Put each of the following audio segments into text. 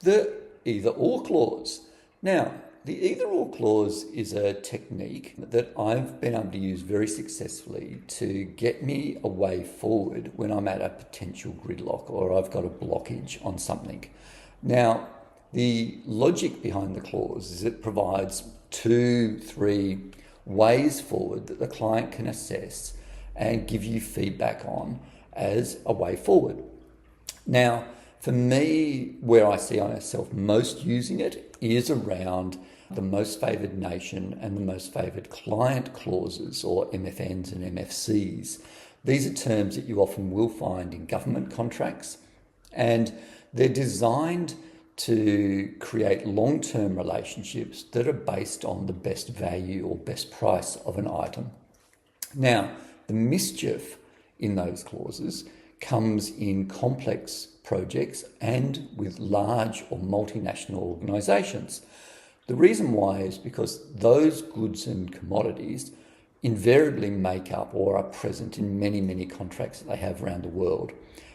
The either or clause. Now, the either or clause is a technique that I've been able to use very successfully to get me a way forward when I'm at a potential gridlock or I've got a blockage on something. Now, the logic behind the clause is it provides 2, 3 ways forward that the client can assess and give you feedback on as a way forward. Now, for me, where I see myself most using it is around the most favoured nation and the most favoured client clauses, or MFNs and MFCs. These are terms that you often will find in government contracts, and they're designed to create long-term relationships that are based on the best value or best price of an item. Now, the mischief in those clauses comes in complex projects and with large or multinational organisations. The reason why is because those goods and commodities invariably make up or are present in many, many contracts that they have around the world.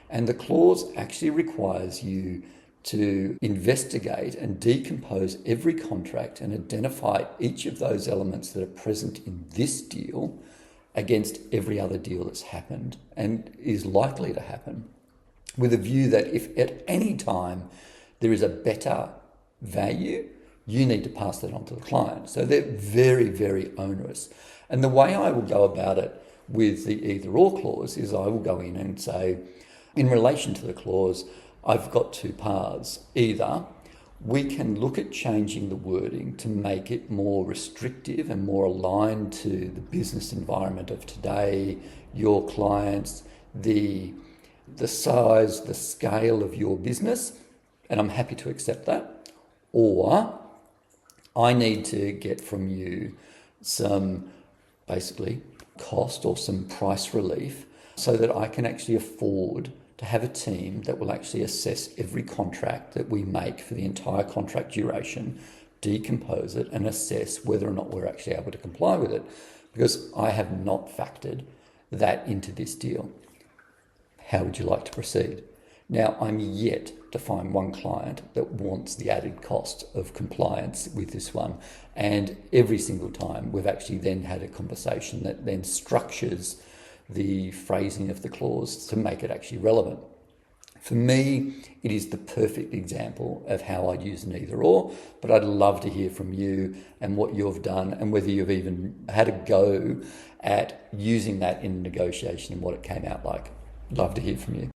And the clause actually requires you to investigate and decompose every contract and identify each of those elements that are present in this deal against every other deal that's happened and is likely to happen, with a view that if at any time there is a better value, you need to pass that on to the client. So they're very, very onerous. And the way I will go about it with the either or clause is I will go in and say, in relation to the clause, I've got 2 paths. Either we can look at changing the wording to make it more restrictive and more aligned to the business environment of today, your clients, the size, the scale of your business, and I'm happy to accept that. Or I need to get from you some basically cost or some price relief so that I can actually afford to have a team that will actually assess every contract that we make for the entire contract duration, decompose it and assess whether or not we're actually able to comply with it, because I have not factored that into this deal. How would you like to proceed? Now, I'm yet to find one client that wants the added cost of compliance with this one. And every single time we've actually then had a conversation that then structures the phrasing of the clause to make it actually relevant. For me, it is the perfect example of how I'd use an either or, but I'd love to hear from you and what you've done and whether you've even had a go at using that in negotiation and what it came out like. Love to hear from you.